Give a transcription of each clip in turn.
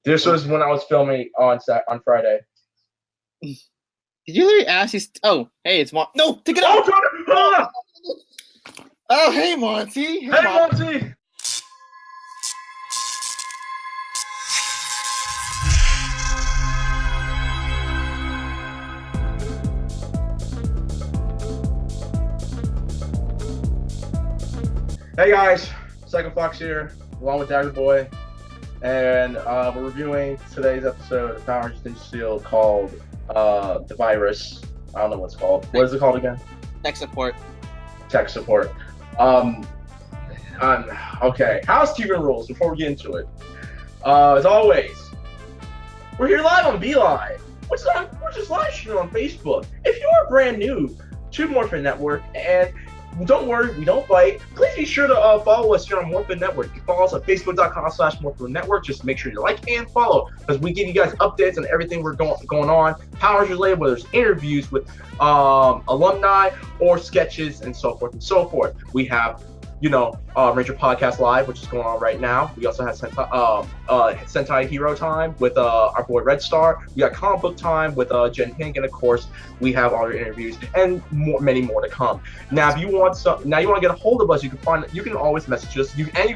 This was when I was filming on Friday. Did you literally ask you? Oh, hey, it's Monty. No, take it out. Oh, hey, Monty. Hey, Monty. Hey guys, Psycho Fox here, along with Daggerboy, and we're reviewing today's episode of Power Rangers Ninja Steel called The Virus. I don't know what it's called. What is it called again? Tech support. Tech support. Okay, housekeeping rules before we get into it. As always, we're here live on BeLive, which is live streaming on Facebook. If you are brand new to Morphin Network, and don't worry, we don't bite. Please be sure to follow us here on Morphin Network. You can follow us at facebook.com/Morphin Network. Just make sure you like and follow, because we give you guys updates on everything we're going on, Power Rangers related, whether it's interviews with alumni or sketches and so forth and so forth. We have, Ranger Podcast Live, which is going on right now. We also have Sentai Hero Time with our boy Red Star. We got Comic Book Time with Jen Pink, and of course, we have all your interviews and many more to come. Now, if you want to get a hold of us, you can always message us. You can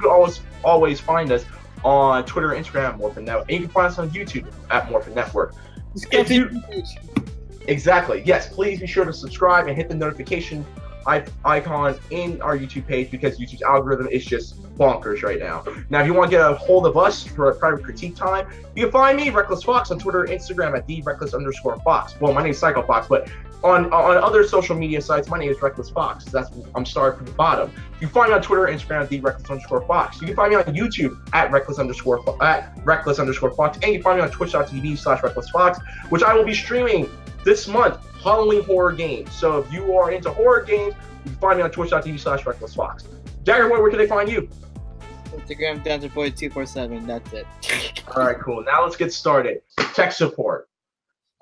always find us on Twitter and Instagram at Morphin Network, and you can find us on YouTube at Morphin Network. Exactly. Yes, please be sure to subscribe and hit the notification icon in our YouTube page, because YouTube's algorithm is just bonkers right now. Now, if you want to get a hold of us for a private critique time, you can find me, Reckless Fox, on Twitter and Instagram at @TheReckless_Fox. Well, my name is Psycho Fox, but on other social media sites, my name is Reckless Fox. I'm starting from the bottom. You can find me on Twitter and Instagram at @TheReckless_Fox. You can find me on YouTube at Reckless_Fox, and you can find me on Twitch.tv/RecklessFox, which I will be streaming this month, Halloween horror games. So if you are into horror games, you can find me on Twitch.tv/RecklessFox. Daggerboy, where can they find you? Instagram, Daggerboy247. That's it. All right, cool. Now let's get started. Tech support.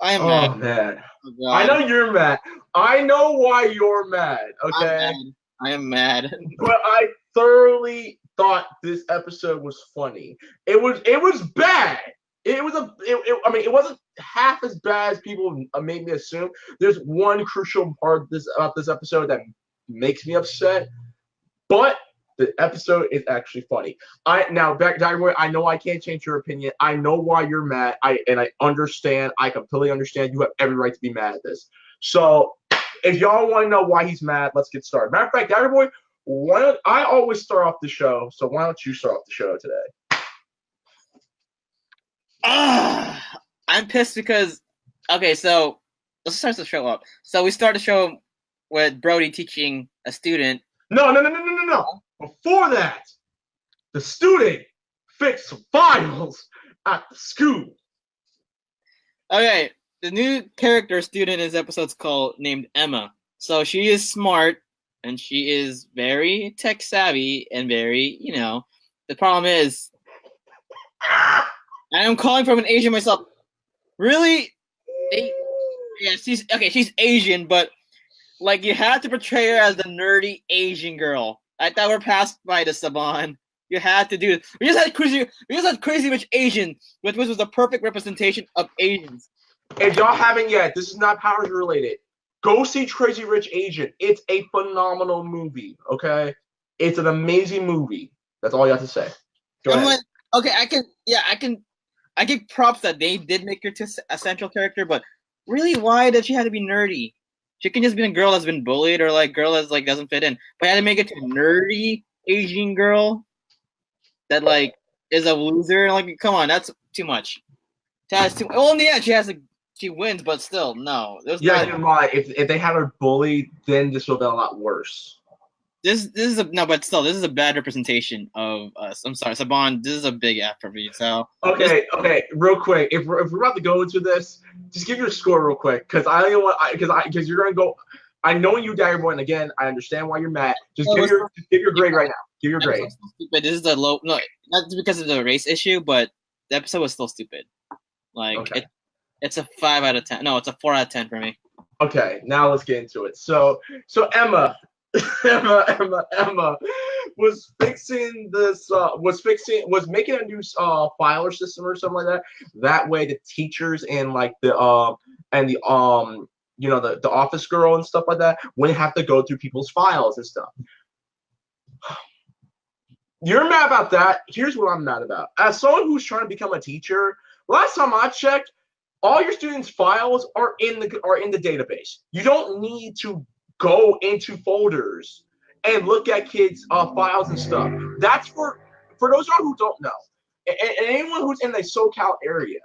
I am mad. Oh, man. Oh, I know you're mad. I know why you're mad, okay? I am mad. But I thoroughly thought this episode was funny. It was bad. It wasn't half as bad as people made me assume. There's one crucial part about this episode that makes me upset, but the episode is actually funny. Daggerboy, I know I can't change your opinion. I know why you're mad. I understand. I completely understand. You have every right to be mad at this. So, if y'all want to know why he's mad, let's get started. Matter of fact, Daggerboy, I always start off the show, so why don't you start off the show today? I'm pissed because, okay, so let's start the show up. So we start the show with Brody teaching a student. No. Before that, the student fixed files at the school. Okay, the new character student in this episode's named Emma. So she is smart, and she is very tech savvy, and very, the problem is, I am calling from an Asian myself. Really? Yeah, she's Asian, but you had to portray her as the nerdy Asian girl. I thought we're past by the Saban. You had to do it. We just had Crazy Rich Asian, which was the perfect representation of Asians. If y'all haven't yet, this is not Powers related. Go see Crazy Rich Asian. It's a phenomenal movie. Okay, it's an amazing movie. That's all you have to say. Go ahead. Okay, I give props that they did make her a central character, but really, why does she have to be nerdy? She can just be a girl that's been bullied, or girl that's doesn't fit in. But I had to make it to a nerdy Asian girl that is a loser. Come on, that's too much. Well, in the end, she wins, but still, no. You're right. If they had her bullied, then this would have been a lot worse. This is a bad representation of us. I'm sorry, Saban. This is a big F for me. So okay, real quick. If we're about to go into this, just give your score real quick, because because you're gonna go. I know you, Daggerboy, and again, I understand why you're mad. Just give your grade right now. Give your grade. But this is a low. No, not because of the race issue, but the episode was still stupid. It's a 5 out of 10. No, it's a 4 out of 10 for me. Okay, now let's get into it. So Emma. Emma. was fixing this was making a new filer system or something like that. That way the teachers and like the you know the office girl and stuff like that wouldn't have to go through people's files and stuff. You're mad about that. Here's what I'm mad about. As someone who's trying to become a teacher, last time I checked, all your students' files are in the database. You don't need to go into folders and look at kids' files and stuff. That's for those of you who don't know, and anyone who's in the SoCal area.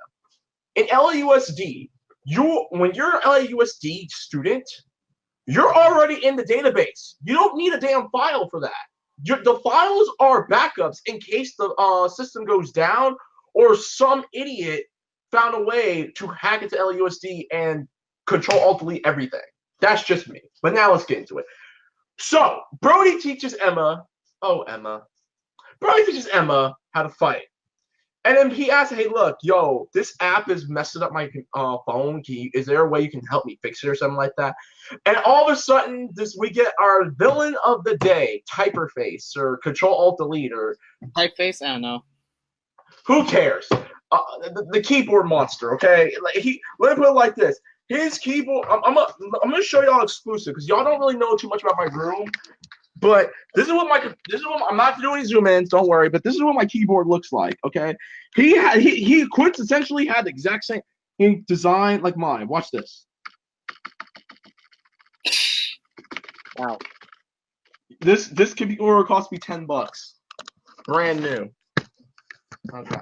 In LAUSD, when you're an LAUSD student, you're already in the database. You don't need a damn file for that. The files are backups in case the system goes down or some idiot found a way to hack into LAUSD and Control-Alt-Delete everything. That's just me. But now let's get into it. So, Brody teaches Emma. Brody teaches Emma how to fight. And then he asks, hey, look, yo, this app is messing up my phone. Is there a way you can help me fix it or something like that? And all of a sudden, we get our villain of the day, Typerface, or Control-Alt-Delete, or... Typeface? I don't know. Who cares? The keyboard monster, okay? Let me put it like this. His keyboard... I'm gonna show y'all exclusive, because y'all don't really know too much about my room. But this is what I'm not doing zoom ins, don't worry, but this is what my keyboard looks like, okay? He quintessentially had the exact same design like mine. Watch this. Wow. This keyboard cost me $10. Brand new. Okay.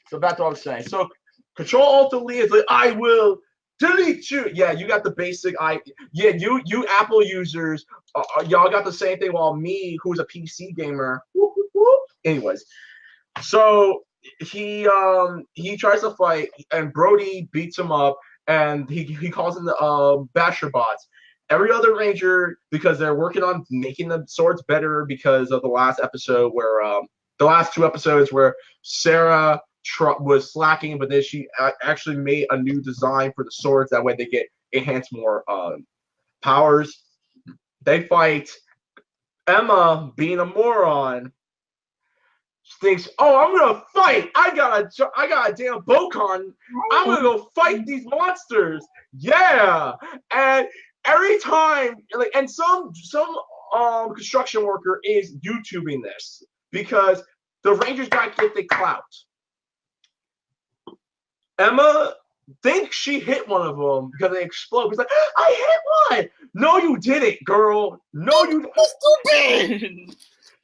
So back to what I was saying. So Control-Alt-Delete is like, I will delete you. Yeah, you got the basic. You Apple users, y'all got the same thing. While me, who's a PC gamer, anyways. So he tries to fight, and Brody beats him up, and he calls in the Basher bots. Every other ranger, because they're working on making the swords better, because of the last episode where the last two episodes where Sarah was slacking, but then she actually made a new design for the swords. That way they get enhanced more powers. They fight. Emma, being a moron, thinks, "Oh, I'm gonna fight. I got a damn bocon. I'm gonna go fight these monsters." Yeah, and every time, and some construction worker is YouTubing this because the Rangers gotta get the clout. Emma thinks she hit one of them because they explode. He's like, I hit one. No, you didn't, girl. No, you stupid.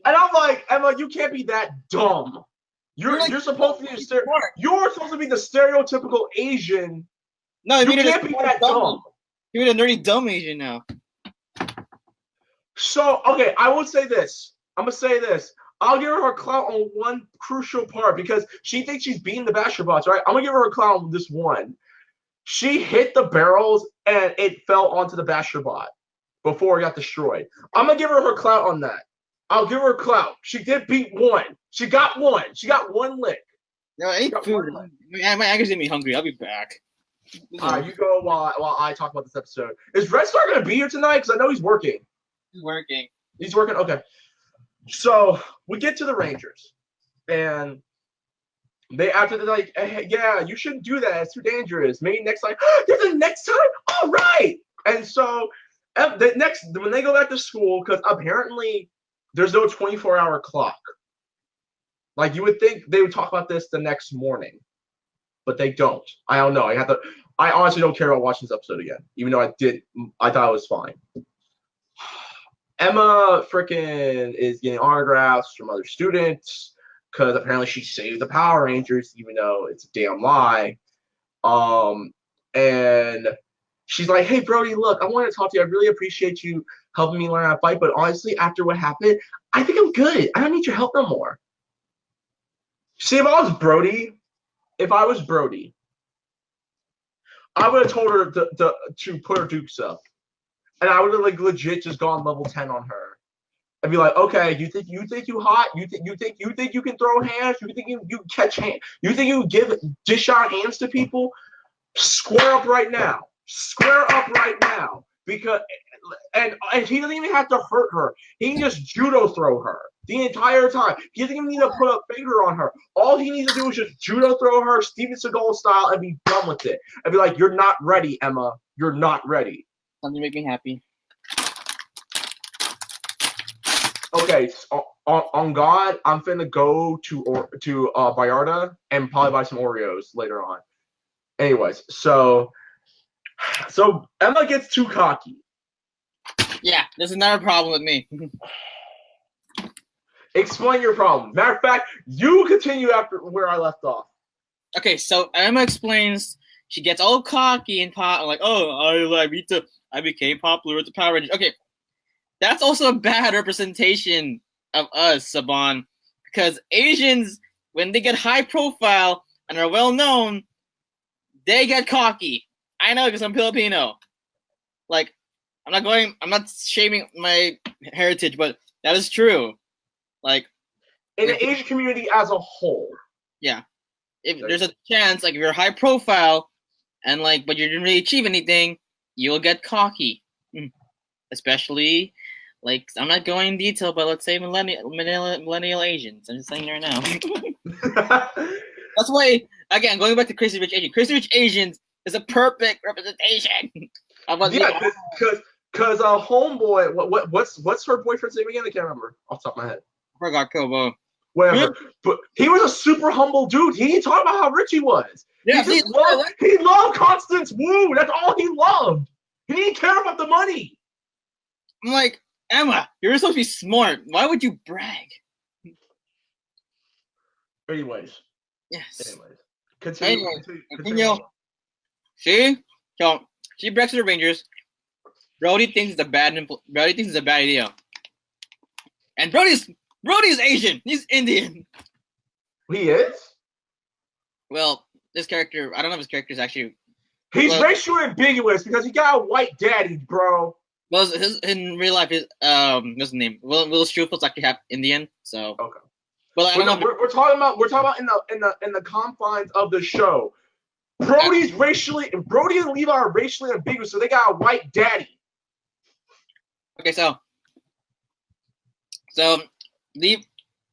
And I'm like, Emma, you can't be that dumb. You're supposed to be you're supposed to be the stereotypical Asian. No, you can't be that dumb. You're the nerdy dumb Asian now. So okay, I will say this. I'm gonna say this. I'll give her clout on one crucial part because she thinks she's beating the Basher bots, right? I'm gonna give her a clout on this one. She hit the barrels and it fell onto the Basher bot before it got destroyed. I'm gonna give her clout on that. I'll give her clout. She did beat one. She got one. She got one lick. No, I ate food. My anger's gonna be hungry. I'll be back. You go while I talk about this episode. Is Red Star gonna be here tonight? Because I know he's working. He's working. He's working. Okay. So we get to the Rangers, and they're like, hey, yeah, you shouldn't do that. It's too dangerous. Maybe next time. There's a next time. All right. And so when they go back to school, because apparently there's no 24-hour clock. Like you would think they would talk about this the next morning, but they don't. I don't know. I honestly don't care about watching this episode again, even though I thought it was fine. Emma freaking is getting autographs from other students because apparently she saved the Power Rangers, even though it's a damn lie. And she's like, hey, Brody, look, I want to talk to you. I really appreciate you helping me learn how to fight. But honestly, after what happened, I think I'm good. I don't need your help no more. See, if I was Brody, I would have told her to put her dukes up. And I would have legit just gone level 10 on her. I'd be like, okay, you think you hot? You think you can throw hands? You think you catch hands? You think you dish out hands to people? Square up right now. Square up right now. Because and he doesn't even have to hurt her. He can just judo throw her the entire time. He doesn't even need to put a finger on her. All he needs to do is just judo throw her, Steven Seagal style, and be done with it. And be like, "You're not ready, Emma. You're not ready." Something make me happy. Okay, so on God, I'm finna go to Vallarta and probably buy some Oreos later on. Anyways, so Emma gets too cocky. Yeah, this is not a problem with me. Explain your problem. Matter of fact, you continue after where I left off. Okay, so Emma explains she gets all cocky and like, oh, I became popular with the Power Rangers. Okay, that's also a bad representation of us, Saban, because Asians, when they get high profile and are well known, they get cocky. I know because I'm Filipino. Like, I'm not shaming my heritage, but that is true. Like, in the Asian community as a whole. Yeah. If there's a chance, like if you're high profile and like but you didn't really achieve anything, you'll get cocky. Especially like I'm not going in detail, but let's say millennial Asians. I'm just saying right now. That's why again going back to Crazy Rich Asians. Crazy Rich Asians is a perfect representation of what because homeboy, what's her boyfriend's name again? I can't remember off the top of my head. I forgot Kobo. Whatever. But he was a super humble dude. He didn't talk about how rich he was. Yeah, he loved Constance Wu. That's all he loved. He didn't care about the money. I'm like, Emma, you're supposed to be smart. Why would you brag? Anyways. Yes. Continue. See? So she brags to the Rangers. Brody thinks it's a bad idea. And Brody's Asian. He's Indian. He is? Well, this character, I don't know if his character is actually... He's racially ambiguous because he got a white daddy, bro. Well, in real life, what's his name? Will Strufel's actually half Indian, so... Okay. Well, I don't know. We're talking about in the confines of the show. Brody and Levi are racially ambiguous, so they got a white daddy. Okay, so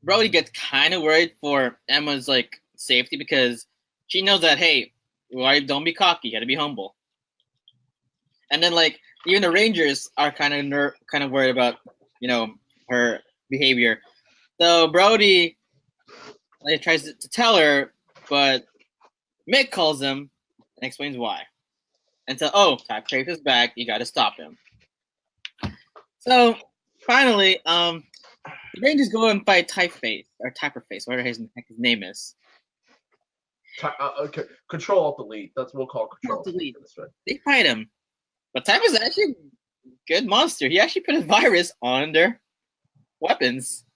Brody gets kind of worried for Emma's like safety because she knows that hey, don't be cocky, you gotta be humble. And then like even the Rangers are kind of worried about her behavior. So Brody tries to tell her, but Mick calls him and explains why. And so Type Trace is back, you gotta stop him. So finally, the Rangers go and fight Typeface or Typerface, whatever his name is. Control Alt Delete. That's what we'll call Control Alt Delete. They fight him, but Type is actually a good monster. He actually put a virus on their weapons.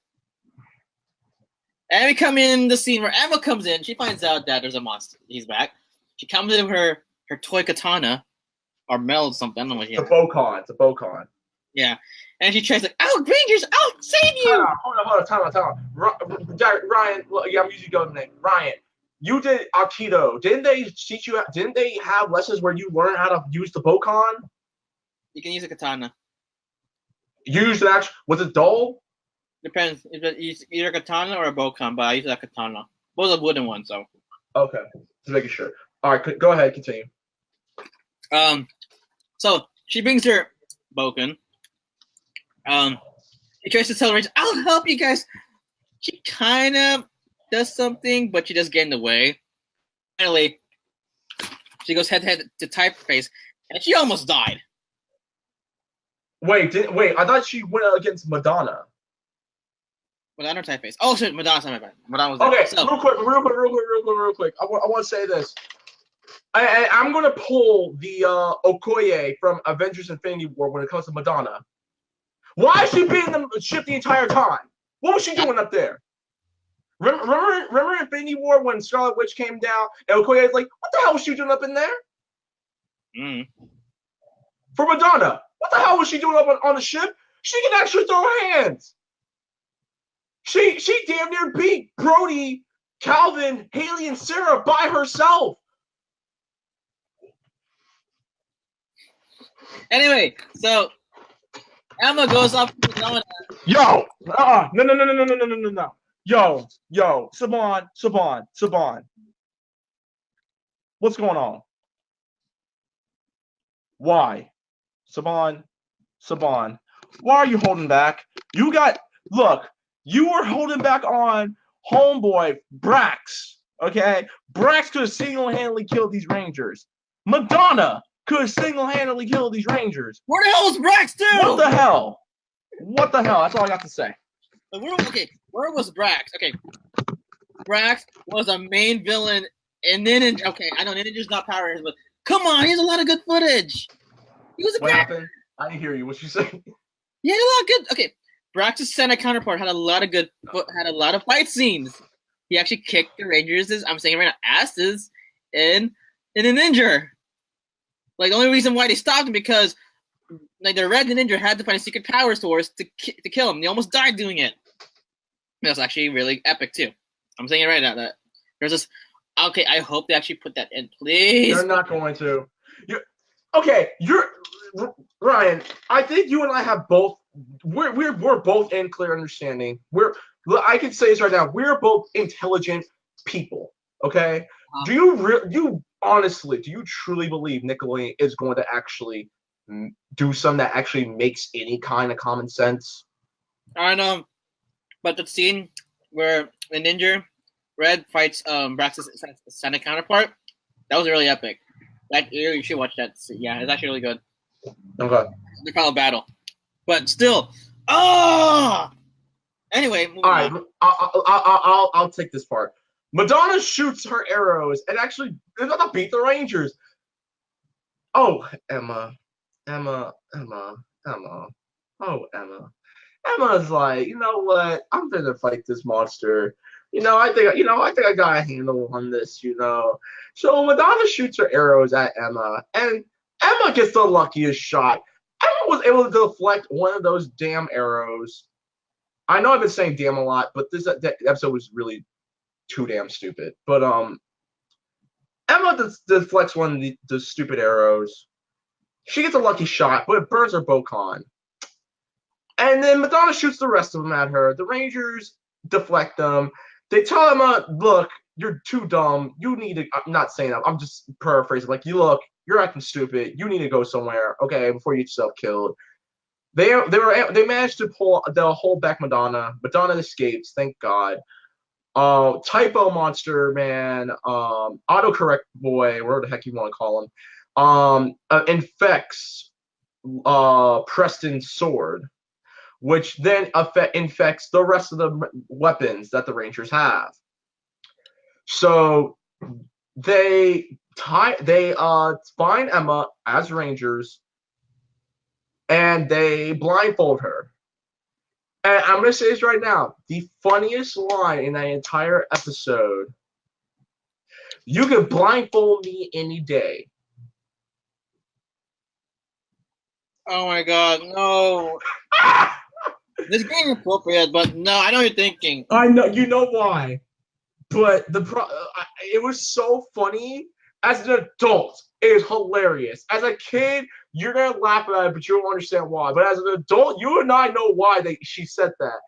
And we come in the scene where Emma comes in. She finds out that there's a monster. He's back. She comes in with her toy katana or meld something. I don't know what she has. It's a Bocon. Yeah. And she tries like, Rangers, I'll save you! Hold on, time out. Ryan, well, yeah, I'm usually going name. Ryan, you did Aikido. Didn't they have lessons where you learn how to use the Bocon? You can use a katana. You used an actual, was it dull? Depends. It's either a katana or a Bocon, but I use a katana. Both are wooden ones, so. Okay. Just making sure. Alright, go ahead, continue. So she brings her Boken. She tries to tell Rangers, I'll help you guys. She kind of does something, but she does get in the way. Finally, she goes head-to-head to Typeface, and she almost died. Wait, I thought she went against Madonna. Madonna or Typeface? Oh, shit, Madonna's not my bad. Madonna was there. Okay, so, real quick. I want to say this. I'm going to pull the Okoye from Avengers Infinity War when it comes to Madonna. Why has she been in the ship the entire time? What was she doing up there? Remember Infinity War when Scarlet Witch came down and Okoye was like, what the hell was she doing up in there? For Madonna, what the hell was she doing up on the ship? She can actually throw her hands. She damn near beat Brody, Calvin, Haley, and Sarah by herself. Anyway, so Emma goes up to Madonna. Yo, no. Yo, Saban. What's going on? Why? Saban. Why are you holding back? You were holding back on homeboy Brax. Okay? Brax could have single-handedly killed these Rangers. Madonna could have single-handedly killed these Rangers. Where the hell was Brax too? What the hell? That's all I got to say. Where was Brax? Okay. Brax was a main villain in Ninja. Okay, I know Ninja's not Power Rangers, but come on, he has a lot of good footage. He was a What happened? I didn't hear you. What you say? He had a lot of good. Okay, Brax's Senna counterpart had a lot of fight scenes. He actually kicked the Rangers' I'm saying right now asses in a Ninja. Like the only reason why they stopped him because like the Red Ninja had to find a secret power source to kill him. They almost died doing it. That's actually really epic too. I'm saying it right now that there's this. Okay, I hope they actually put that in, please. They're not going to. Ryan. I think you and I have both. We're both in clear understanding. I can say this right now. We're both intelligent people. Okay. Do you truly believe Nickelodeon is going to actually do something that actually makes any kind of common sense? I know, but the scene where the Ninja Red fights Brax's Senna counterpart, that was really epic. You should watch that. Yeah, it's actually really good. Okay. The final battle, but still, Anyway, all right. I'll take this part. Madonna shoots her arrows and actually they're gonna beat the Rangers. Oh, Emma. Oh, Emma. Emma's like, you know what? I'm gonna fight this monster. I think I got a handle on this. So Madonna shoots her arrows at Emma, and Emma gets the luckiest shot. Emma was able to deflect one of those damn arrows. I know I've been saying damn a lot, but this episode was really too damn stupid. But Emma deflects one of the stupid arrows. She gets a lucky shot, but it burns her Bocon. And then Madonna shoots the rest of them at her. The Rangers deflect them. They tell Emma, look, you're too dumb. You need to, I'm not saying that. I'm just paraphrasing. Like, you're acting stupid. You need to go somewhere, okay, before you get yourself killed. They managed to hold back Madonna. Madonna escapes, thank God. Typo Monster Man, autocorrect boy, whatever the heck you want to call him, infects Preston's sword, which then infects the rest of the weapons that the Rangers have. So they find Emma as Rangers, and they blindfold her. And I'm gonna say this right now: the funniest line in that entire episode. You could blindfold me any day. Oh my God, no! This game is appropriate, but no, I know what you're thinking. I know, you know why, but it was so funny. As an adult, it is hilarious. As a kid, you're gonna laugh at it, but you don't understand why. But as an adult, you and I know why she said that.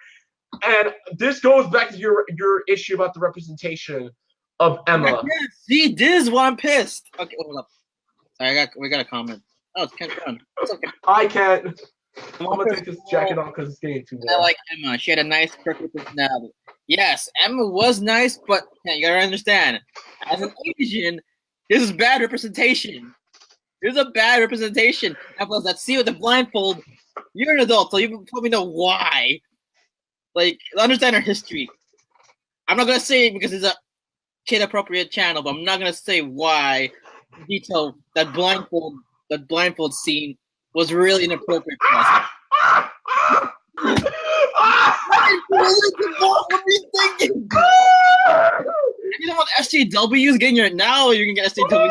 And this goes back to your issue about the representation of Emma. See, this is why I'm pissed. Okay, hold up. Sorry, we got a comment. Oh, it's Kent Brown. It's okay. I can't. I'm gonna take this jacket off because it's getting too warm. I like Emma. She had a nice, perfect personality. Yes, Emma was nice, but you gotta understand, as an Asian, this is bad representation. This is a bad representation. And plus, let's see with the blindfold. You're an adult, so you probably know why. Like, understand her history. I'm not gonna say it because it's a kid-appropriate channel, but I'm not gonna say why. In detail, that blindfold scene was really inappropriate for us. What are you thinking? You don't want SJWs getting your now, you can get SJWs.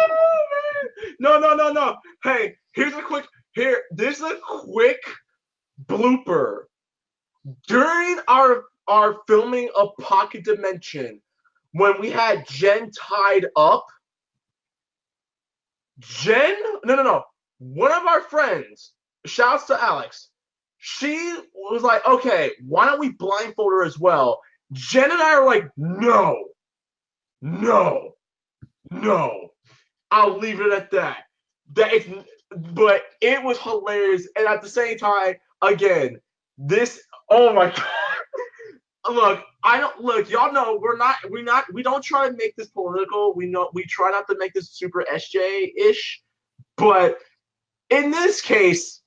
No. Hey, this is a quick blooper. During our filming of Pocket Dimension, when we had Jen tied up, one of our friends, shouts to Alex, She was like, okay, why don't we blindfold her as well? Jen and I are like, no, no, no. I'll leave it at that. But it was hilarious, and at the same time, again, this. Oh my god! Look, I don't look. Y'all know we don't try to make this political. We try not to make this super SJ ish, but in this case,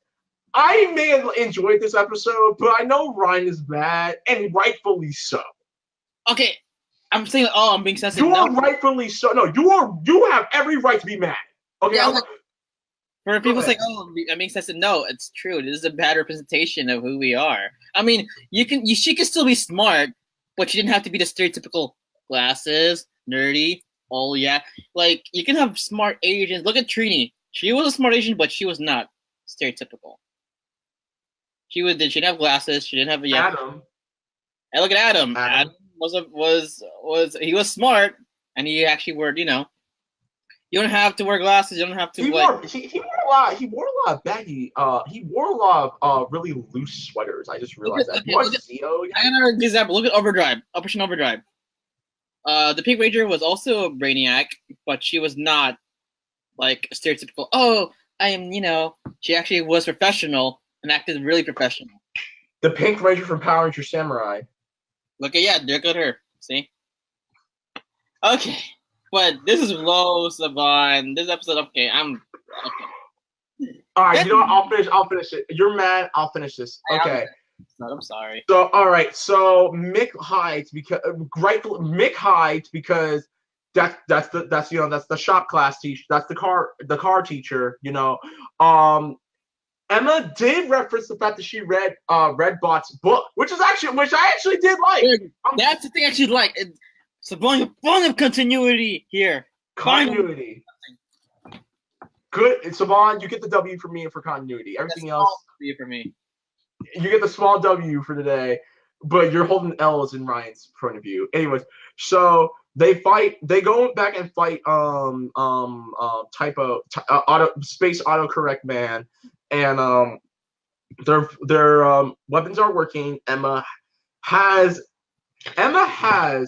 I may have enjoyed this episode, but I know Ryan is mad, and rightfully so. Okay, I'm saying, I'm being sensitive. You are rightfully so. No, you have every right to be mad. Okay, yeah, for people saying, I'm being sensitive. No, it's true. This is a bad representation of who we are. I mean, she can still be smart, but she didn't have to be the stereotypical glasses, nerdy. Oh yeah, like you can have smart Asians. Look at Trini. She was a smart Asian, but she was not stereotypical. She didn't have glasses. She didn't have Adam. And look at Adam. Adam he was smart, and he actually wore, you don't have to wear glasses. You don't have to. He wore a lot. He wore a lot of baggy. He wore a lot of really loose sweaters. I just realized that. I got an example. Look at Overdrive. Operation Overdrive. The Pink Ranger was also a brainiac, but she was not like stereotypical. Oh, I am. She actually was professional and acted really professional. The Pink Ranger from Power Ranger Samurai. Look at her. See? Okay. But this is low, Saban. This episode, okay. All right, you know what? I'll finish it. You're mad. I'll finish this. Okay. I'm sorry. So, all right. So Mick hides because that's the shop class teacher. That's the car teacher. Emma did reference the fact that she read Redbot's book, which I actually did like. That's the thing I actually like. It's a bunch of continuity here. Continuity. Good. Saban, you get the W for me and for continuity. Everything else W for me. You get the small W for today, but you're holding L's in Ryan's point of view. Anyways, so they go back and fight space autocorrect man, and their weapons are working. Emma has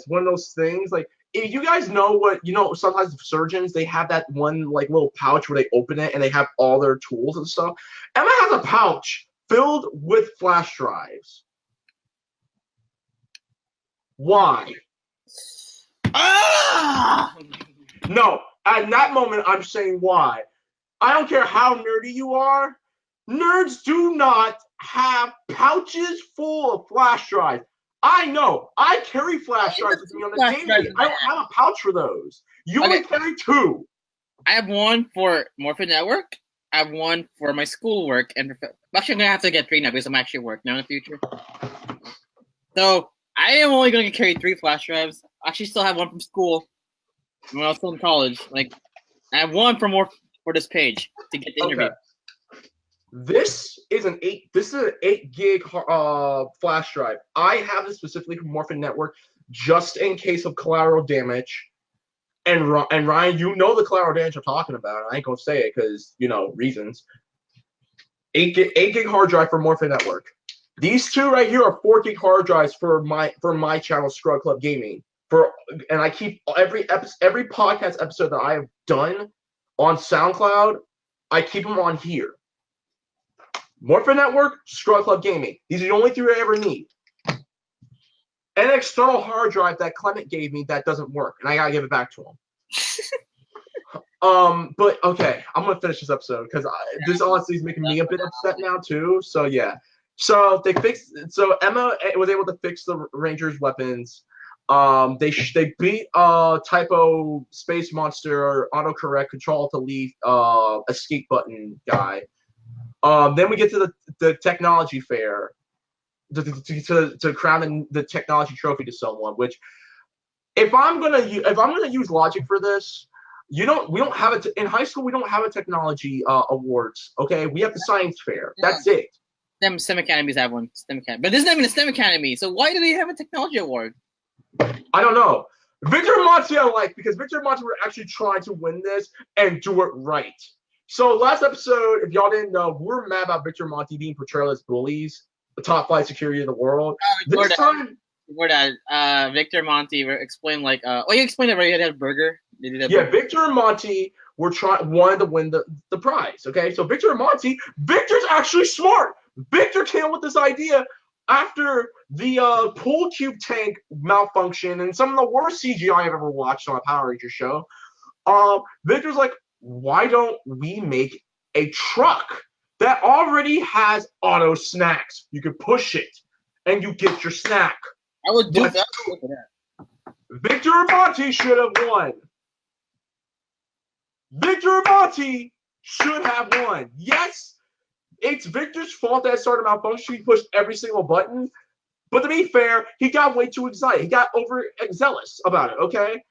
one of those things, like, if you guys know what, sometimes surgeons, they have that one like little pouch where they open it and they have all their tools and stuff. Emma has a pouch filled with flash drives. Why? No, at that moment, I'm saying why. I don't care how nerdy you are. Nerds do not have pouches full of flash drives. I know. I carry flash drives with me on the daily. I don't have a pouch for those. You only carry 2. I have one for Morphin Network. I have one for my schoolwork. And actually, I'm going to have to get 3 now because I'm actually working now in the future. So I am only going to carry 3 flash drives. I actually still have one from school when I was still in college. Like, I have one for this page to get the interview. This is an 8 gig flash drive. I have this specifically from Morphin Network just in case of collateral damage. And Ryan, you know the collateral damage I'm talking about. I ain't gonna say it because reasons. 8 gig hard drive for Morphin Network. These 2 right here are 4 gig hard drives for my channel, Scrub Club Gaming. And I keep every podcast episode that I have done on SoundCloud, I keep them on here. Morphin Network, Scrub Club Gaming. These are the only 3 I ever need. An external hard drive that Clement gave me that doesn't work, and I gotta give it back to him. But okay, I'm gonna finish this episode because this honestly is making me a bit upset now too. So yeah, so Emma was able to fix the Rangers' weapons. They beat typo space monster autocorrect control to leave escape button guy. Then we get to the technology fair to crown the technology trophy to someone. Which, if I'm gonna use logic for this, we don't have it in high school. We don't have a technology awards. Okay, we have the science fair. That's it. STEM academies have one. STEM academy, but this is not even a STEM academy. So why do they have a technology award? I don't know. Victor Monti I like because Victor Monti were actually trying to win this and do it right. So last episode, if y'all didn't know, we were mad about Victor and Monty being portrayed as bullies, the top flight security in the world. This time, before that, Victor and Monty explained like, you explained it right. You had a burger. Victor and Monty wanted to win the prize. Okay, so Victor and Monty, Victor's actually smart. Victor came up with this idea after the pool cube tank malfunction and some of the worst CGI I've ever watched on a Power Ranger show. Victor's like, why don't we make a truck that already has auto snacks? You can push it and you get your snack. I would do that. Victor and Monty should have won. Victor and Monty should have won. Yes, it's Victor's fault that it started malfunction. He pushed every single button. But to be fair, he got way too excited. He got overzealous about it, okay?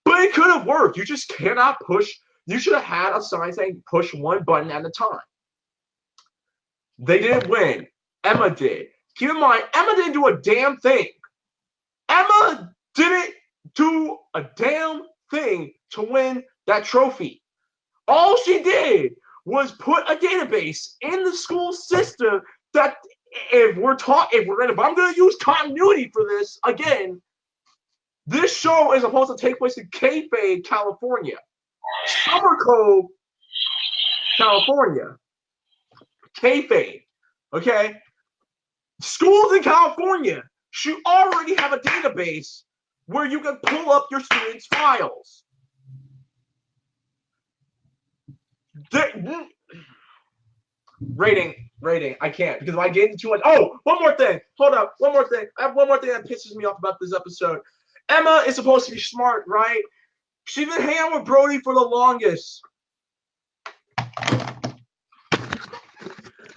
But it could have worked. You just cannot push. You should have had a sign saying push one button at a time. They didn't win. Emma did. Keep in mind, Emma didn't do a damn thing. Emma didn't do a damn thing to win that trophy. All she did was put a database in the school system that if I'm gonna use continuity for this again, this show is supposed to take place in Kayfabe, California. Summer Cove, California. Kayfabe. Okay? Schools in California should already have a database where you can pull up your students' files. Rating. I can't because if I get into too much. Oh, one more thing. Hold up. One more thing. I have one more thing that pisses me off about this episode. Emma is supposed to be smart, right? She's been hanging out with Brody for the longest.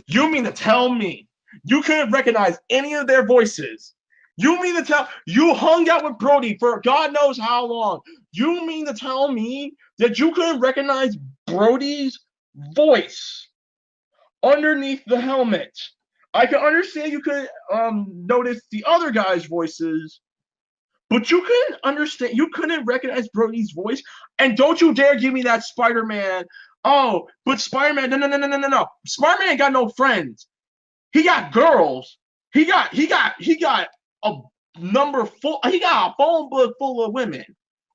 You mean to tell me you couldn't recognize any of their voices? You mean to tell you hung out with Brody for God knows how long? You mean to tell me that you couldn't recognize Brody's voice underneath the helmet? I can understand you couldn't notice the other guys' voices, but you couldn't recognize Brody's voice. And don't you dare give me that Spider-Man. Oh, but Spider-Man, no. Spider-Man ain't got no friends. He got girls. He got a phone book full of women.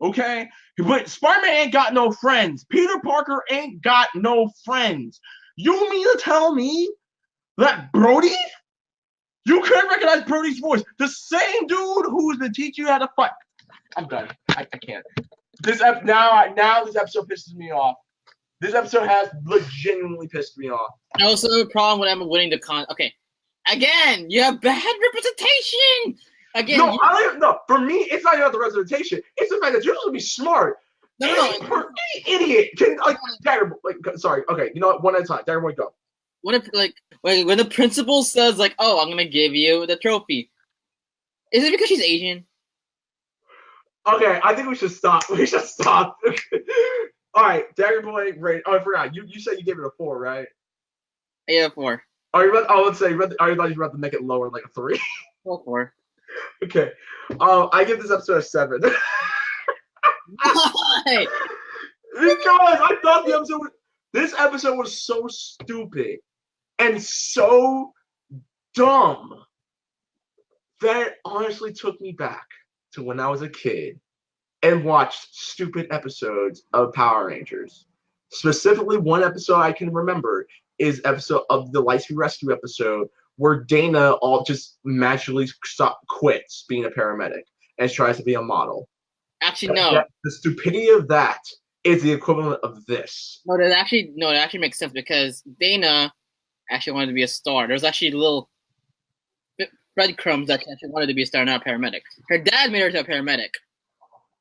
Okay? But Spider-Man ain't got no friends. Peter Parker ain't got no friends. You mean to tell me that Brody? You couldn't recognize Brody's voice. The same dude who's been teaching you how to fight. I'm done. I can't. Now this episode pisses me off. This episode has legitimately pissed me off. I also have a problem with Emma winning the con. Okay, again, you have bad representation. Again, no. For me, it's not about the representation. It's the fact that you're supposed to be smart. No. Any idiot can Daggerboy. Sorry. Okay, you know what? One at a time. Daggerboy, go. When the principal says like, "Oh, I'm gonna give you the trophy," is it because she's Asian? Okay, I think we should stop. We should stop. All right, Daggerboy, rate. Oh, I forgot. You said you gave it a 4, right? Yeah, 4. Let's say. I thought you were about to make it lower, like a 3. 4. Okay. I give this episode a 7. Why? Because I thought this episode was so stupid and so dumb that it honestly took me back to when I was a kid and watched stupid episodes of Power Rangers. Specifically, one episode I can remember is episode of the Lightspeed Rescue episode where Dana all just magically quits being a paramedic and tries to be a model. Actually, no. The stupidity of that is the equivalent of this. No, it actually makes sense because Dana actually wanted to be a star. There's actually little breadcrumbs that she actually wanted to be a star, not a paramedic. Her dad made her to a paramedic.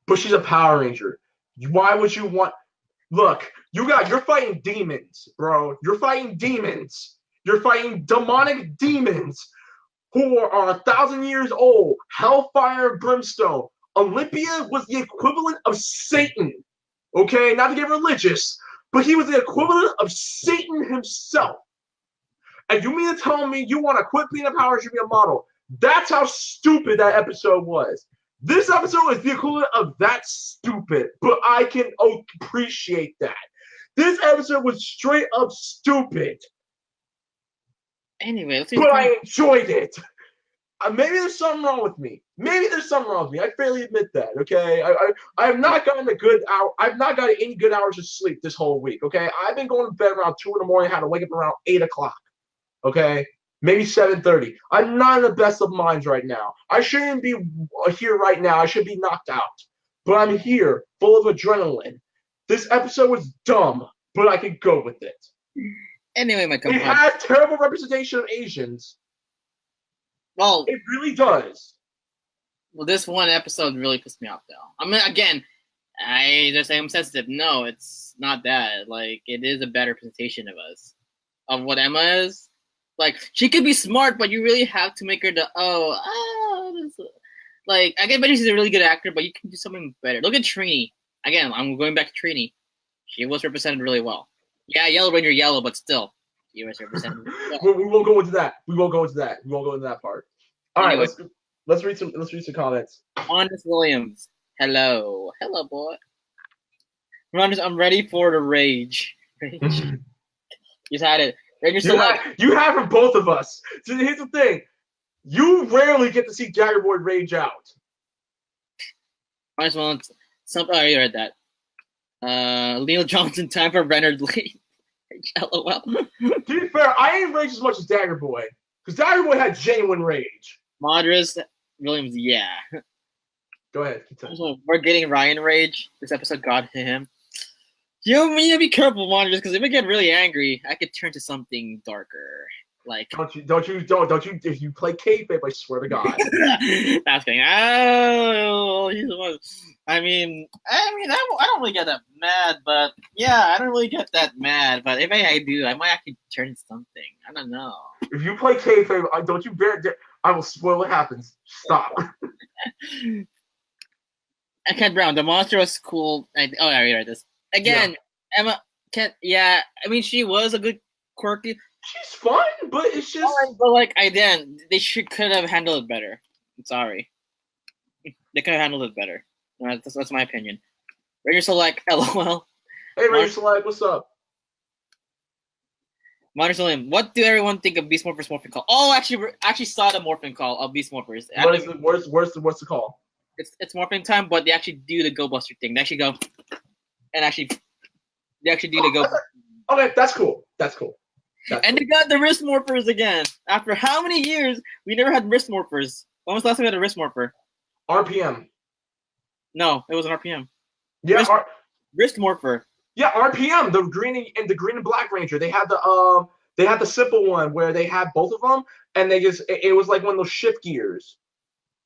But she's a Power Ranger. Why would you want? Look, you're fighting demons, bro. You're fighting demons. You're fighting demonic demons who are 1,000 years old. Hellfire and brimstone. Olympia was the equivalent of Satan. Okay, not to get religious, but he was the equivalent of Satan himself. And you mean to tell me you want to quit being a Power Ranger, be a model? That's how stupid that episode was. This episode is the equivalent of that stupid, but I can appreciate that. This episode was straight up stupid. Anyway, let's see. But I enjoyed it. Maybe there's something wrong with me. I fairly admit that. Okay, I have not gotten a good hour. I've not gotten any good hours of sleep this whole week. Okay, I've been going to bed around 2 in the morning. Had to wake up around 8 o'clock. Okay, maybe 7:30. I'm not in the best of minds right now. I shouldn't be here right now. I should be knocked out. But I'm here, full of adrenaline. This episode was dumb, but I could go with it. Anyway, my It has terrible representation of Asians. Well, it really does. Well, this one episode really pissed me off, though. I mean, again, they're saying I'm sensitive. No, it's not that. Like, it is a better representation of us, of what Emma is. Like, she could be smart, but you really have to make her like, I can bet she's a really good actor, but you can do something better. Look at Trini. Again, I'm going back to Trini. She was represented really well. Yeah, Yellow Ranger yellow, but still, she was represented. We won't go into that. We won't go into that part. All right, let's read some comments. Andres Williams. Hello, boy. Andres, I'm ready for the rage. Just had it. You have from both of us. So here's the thing. You rarely get to see Daggerboy rage out. Andres Williams. You read that. Neil Johnson, time for Renard Lane. LOL. To be fair, I ain't raged as much as Daggerboy. Because Daggerboy had genuine rage. Andres Williams, yeah. Go ahead. We're getting Ryan rage. This episode got him. You need to be careful, Andres, because if I get really angry, I could turn to something darker. Like, don't you! If you play kayfabe, I swear to God. That's kidding. Oh, I mean, I don't really get that mad, but yeah, I don't really get that mad. But if I do, I might actually turn to something. I don't know. If you play kayfabe, don't you bear. I will spoil what happens. Stop. Ken Brown, the monster was cool. I already read this again. Yeah. Emma, yeah. I mean, she was a good quirky. She's fun, but it's just. But like, they could have handled it better. I'm sorry. They could have handled it better. That's my opinion. Ranger Select, LOL. Hey, Ranger Select, what's up? Modern Salim, what do everyone think of Beast Morphers Morphin Call? Oh, actually saw the Morphin Call of Beast Morphers. What's the call? It's Morphin time, but they actually do the Go Buster thing. They actually go and they actually do the Go. Okay, that's cool. They got the wrist morphers again. After how many years we never had wrist morphers? When was the last time we had a wrist morpher? RPM. No, it was an RPM. Yeah, wrist morpher. Yeah, RPM. The green and black ranger. They had the simple one where they had both of them, and it was like one of those shift gears.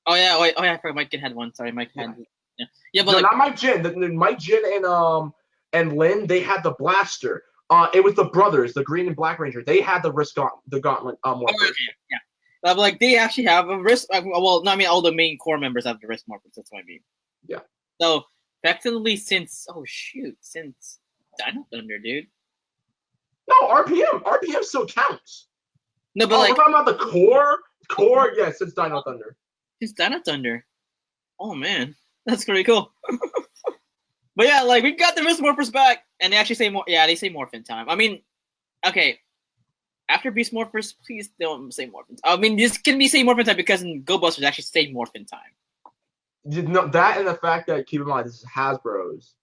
Oh yeah, wait. Oh yeah, I forgot Mike Jin had one. Sorry, Mike had. Yeah, but no, not Mike Jin. Mike Jin and Lynn, they had the blaster. It was the brothers, the Green and Black Ranger. They had the gauntlet. Yeah. But like they actually have a wrist. Well, no, I mean all the main core members have the wrist morphers. That's what I mean. Yeah. So effectively, since Dino Thunder, dude. No, RPM still counts. No, but like we're talking about the core. Core, yeah, since Dino Thunder. Since Dino Thunder. Oh man, that's pretty cool. But yeah, like we got the wrist morphers back, and they actually say more. Yeah, they say morphin time. I mean, okay. After Beast Morphers, please don't say morphin time. I mean, this can be say morphin time because in Go Busters actually say morphin time. That and the fact that keep in mind this is Hasbro's.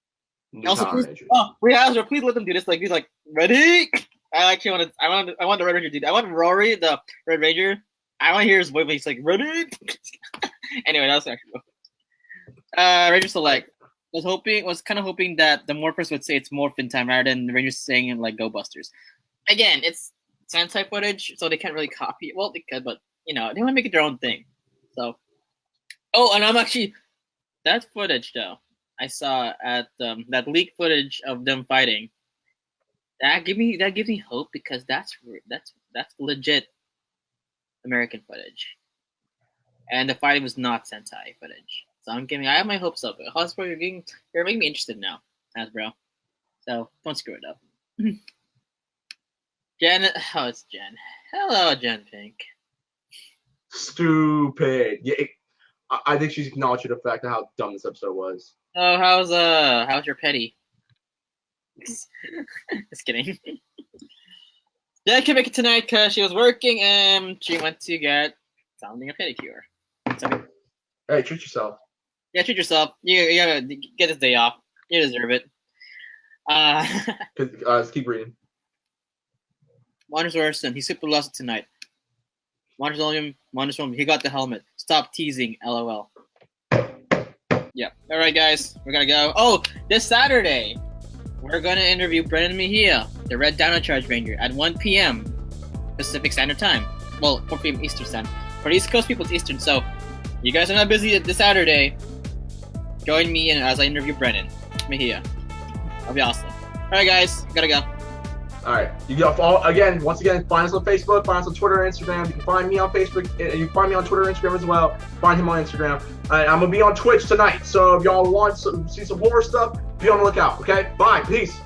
Also, Hasbro, please let them do this. Like he's like ready. I want the Red Ranger dude. I want Rory, the Red Ranger. I want to hear his voice. He's like ready. Anyway, that was actually cool. Ranger Select. Was kind of hoping that the morphers would say it's morphin time rather than the Rangers saying it like Go Busters. Again, it's Sentai footage, so they can't really copy it. Well, they could, but they want to make it their own thing. So, and I'm actually that footage though I saw at that leaked footage of them fighting. That gives me hope because that's legit American footage, and the fighting was not Sentai footage. So I have my hopes up. Hasbro, you're making me interested now, Hasbro. So don't screw it up. Jen, it's Jen. Hello, Jen Pink. Stupid. Yeah, I think she's acknowledging the fact of how dumb this episode was. Oh, how's your petty? Just kidding. Yeah, I couldn't make it tonight because she was working and she went to get something a pedicure. So, Hey, treat yourself. yeah, treat yourself. You gotta get this day off. You deserve it. Let's keep reading. Wonders Orson, he super lost it tonight. Wonders William, he got the helmet. Stop teasing, LOL. Yeah. All right, guys, we're gonna go. Oh, this Saturday, we're gonna interview Brennan Mejia, the Red Dino Charge Ranger, at 1 p.m. Pacific Standard Time. Well, 4 p.m. Eastern Standard. For East Coast people, it's Eastern. So, you guys are not busy this Saturday. Join me as I interview Brennan Mejia. That'll be awesome. All right, guys, gotta go. All right, you got once again, find us on Facebook, find us on Twitter and Instagram. You can find me on Facebook, and you can find me on Twitter and Instagram as well. Find him on Instagram. I'm gonna be on Twitch tonight, so if y'all want to see some horror stuff, be on the lookout. Okay, bye, peace.